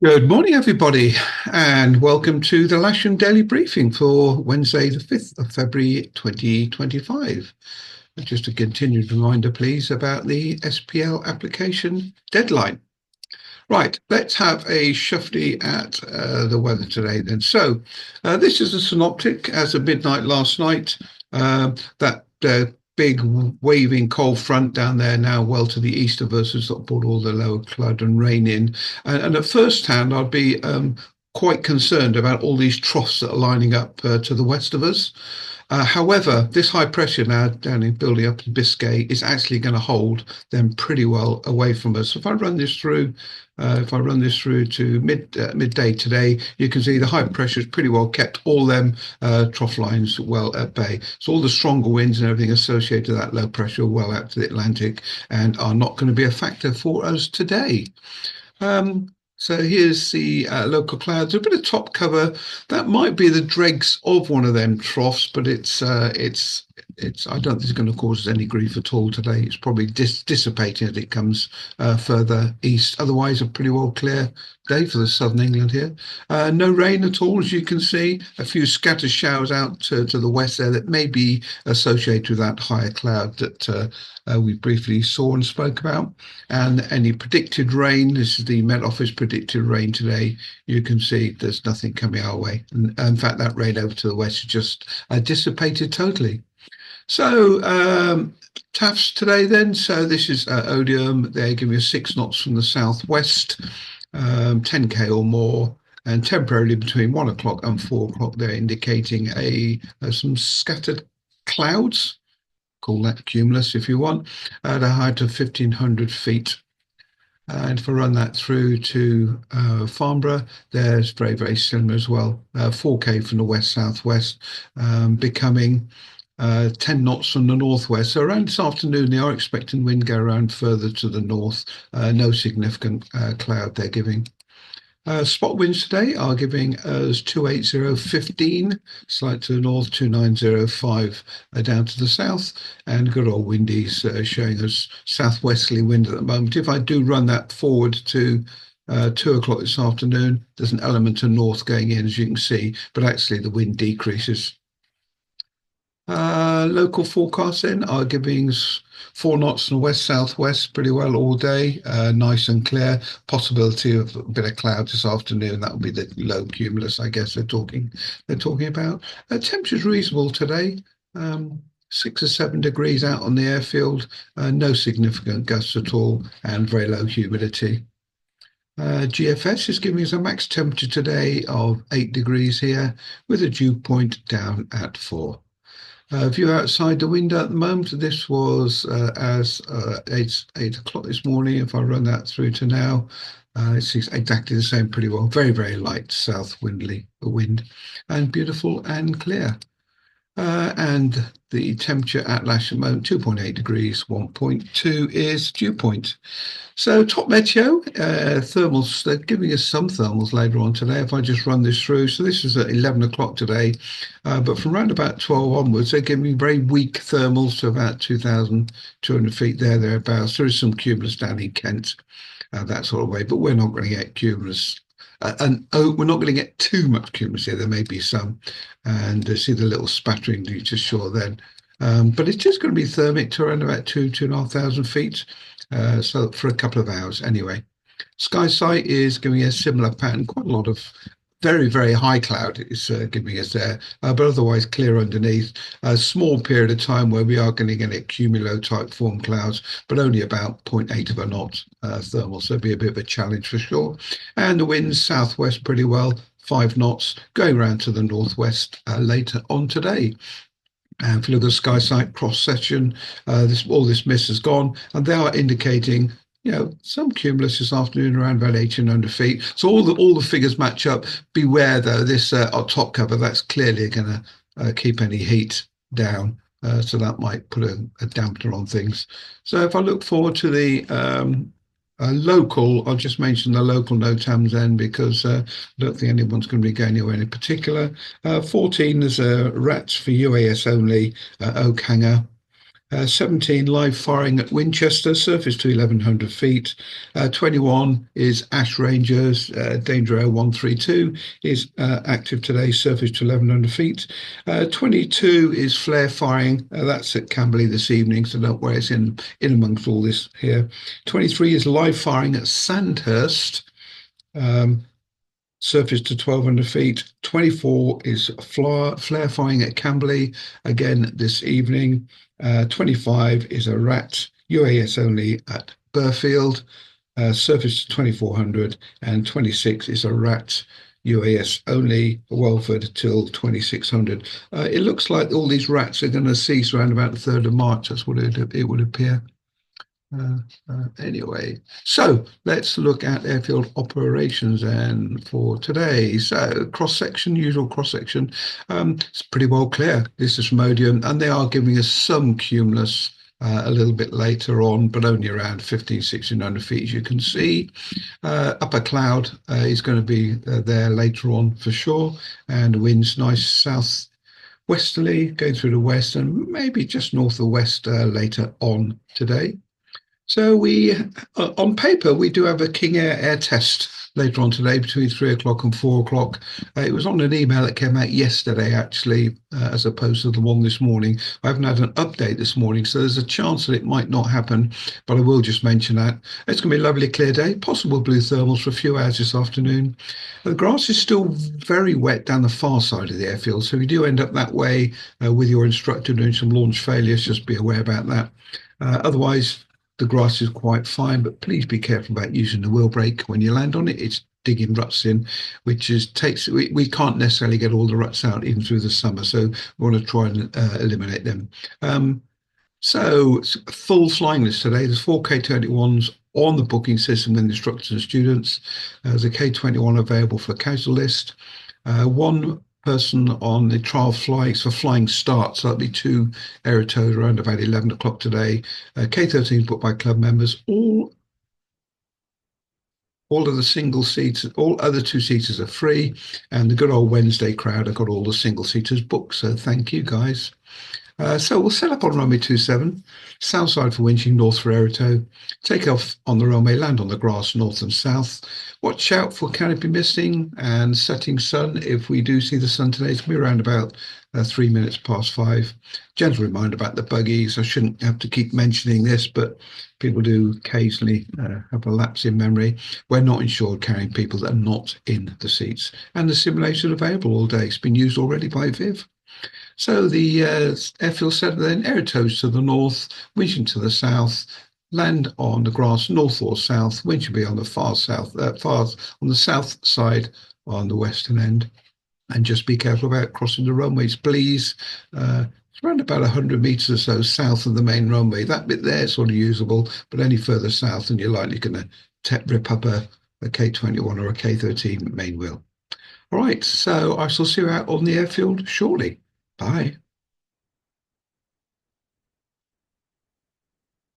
Good morning, everybody, and welcome to the Lasham Daily Briefing for Wednesday, the 5th of February 2025. Just a continued reminder, please, about the SPL application deadline. Right, let's have a shuffle at the weather today then. This is a synoptic as of midnight last night. That big waving cold front down there now well to the east of us has brought all the lower cloud and rain in. And at first hand, I'd be quite concerned about all these troughs that are lining up to the west of us. However, this high pressure now down in building up in Biscay is actually going to hold them pretty well away from us. If I run this through to midday today, you can see the high pressure is pretty well kept all them trough lines well at bay. So all the stronger winds and everything associated with that low pressure well out to the Atlantic and are not going to be a factor for us today. So here's the local clouds. A bit of top cover. That might be the dregs of one of them troughs, but it's. I don't think it's going to cause us any grief at all today. It's probably dissipating as it comes further east. Otherwise, a pretty well clear day for the southern England here. No rain at all, as you can see. A few scattered showers out to the west there that may be associated with that higher cloud that we briefly saw and spoke about. And any predicted rain, this is the Met Office predicted rain today. You can see there's nothing coming our way. And in fact, that rain over to the west is just dissipated totally. TAFs today then. So this is Odium. They're giving us 6 knots from the southwest, 10k or more, and temporarily between 1 o'clock and 4 o'clock, they're indicating some scattered clouds. Call that cumulus if you want, at a height of 1,500 feet. And if I run that through to Farnborough, there's very, very similar as well. 4k from the west-southwest, becoming 10 knots from the northwest. So around this afternoon, they are expecting wind go around further to the north. No significant cloud they're giving. Spot winds today are giving us 280.15, slight to the north, 290.5 down to the south, and good old windies showing us southwesterly wind at the moment. If I do run that forward to 2 o'clock this afternoon, there's an element of north going in, as you can see, but actually the wind decreases. Local forecasts then are giving 4 knots in the west-southwest pretty well all day, nice and clear. Possibility of a bit of cloud this afternoon. That will be the low cumulus, I guess they're talking about. Temperature's reasonable today. 6 or 7 degrees out on the airfield, no significant gusts at all, and very low humidity. GFS is giving us a max temperature today of 8 degrees here, with a dew point down at 4. View outside the window at the moment. This was as 8 o'clock this morning. If I run that through to now, it's exactly the same pretty well. Very, very light south wind and beautiful and clear. And the temperature at Lasham at the moment, 2.8 degrees, 1.2 is dew point. So top meteo, thermals, they're giving us some thermals later on today if I just run this through. So this is at 11 o'clock today, but from around about 12 onwards, they're giving me very weak thermals to about 2,200 feet thereabouts. There is some cumulus down in Kent, that sort of way, but we're not going to get cumulus. We're not going to get too much cumulus here. There may be some, and see the little spattering just shore then. But it's just going to be thermic to around about 2,500 feet. So for a couple of hours anyway. Sky sight is giving a similar pattern. Quite a lot of very, very high cloud is giving us there, but otherwise clear underneath. A small period of time where we are going to get cumulo type form clouds, but only about 0.8 of a knot thermal. So it'll be a bit of a challenge for sure. And the winds southwest pretty well, 5 knots, going around to the northwest later on today. And if you look at the sky sight cross section, all this mist has gone, and they are indicating some cumulus this afternoon around about 1,800 feet. So all the figures match up. Beware though, this top cover, that's clearly going to keep any heat down. So that might put a dampener on things. So if I look forward to the local, I'll just mention the local NOTAMs then, because I don't think anyone's going to be going anywhere in particular. 14 is rats for UAS only, Oak Hanger. 17 live firing at Winchester, surface to 1100 feet. 21 is Ash Rangers, Danger Air 132 is active today, surface to 1100 feet. 22 is flare firing, that's at Camberley this evening, so don't worry, it's in amongst all this here. 23 is live firing at Sandhurst. Um, Surface to 1200 feet. 24 is flare firing at Camberley again this evening. 25 is a RAT UAS only at Burfield. Surface to 2400, and 26 is a RAT UAS only Welford till 2600. It looks like all these RATs are going to cease around about the 3rd of March. That's what it would appear. Uh, anyway, so let's look at airfield operations and for today. So cross section, usual cross section, it's pretty well clear. This is from Odium, and they are giving us some cumulus a little bit later on, but only around 1600 feet, as you can see. Upper cloud is going to be there later on for sure, and winds nice south westerly going through the west and maybe just north of west later on today. So on paper, we do have a King Air test later on today between 3 o'clock and 4 o'clock. It was on an email that came out yesterday, actually, as opposed to the one this morning. I haven't had an update this morning, so there's a chance that it might not happen, but I will just mention that. It's going to be a lovely clear day, possible blue thermals for a few hours this afternoon. The grass is still very wet down the far side of the airfield, so if you do end up that way with your instructor doing some launch failures, just be aware about that. Otherwise, the grass is quite fine, but please be careful about using the wheel brake when you land on it. It's digging ruts in, which we can't necessarily get all the ruts out even through the summer, so we want to try and eliminate them. So full flying list today. There's 4 K21s on the booking system with instructors and students. There's a K21 available for casual list. One person on the trial flights for flying start, so that'll be 2 Aerotos around about 11 o'clock today. K13 booked by club members. All of the single seats, all other 2-seaters are free, and the good old Wednesday crowd have got all the single seaters booked. So thank you guys. So we'll set up on runway 27, south side for winching, north for Aeroto, take off on the runway, land on the grass, north and south. Watch out for canopy misting and setting sun. If we do see the sun today, it's going to be around about 3 minutes past 5. Gentle reminder about the buggies. I shouldn't have to keep mentioning this, but people do occasionally have a lapse in memory. We're not insured carrying people that are not in the seats. And the simulator available all day. It's been used already by Viv. So the airfield set then Aerotos to the north, winching to the south, land on the grass north or south, wind should be on the far on the south side on the western end. And just be careful about crossing the runways, please. It's around about 100 meters or so south of the main runway. That bit there is sort of usable, but any further south and you're likely going to rip up a K21 or a K13 main wheel. All right, so I shall see you out on the airfield shortly. Bye.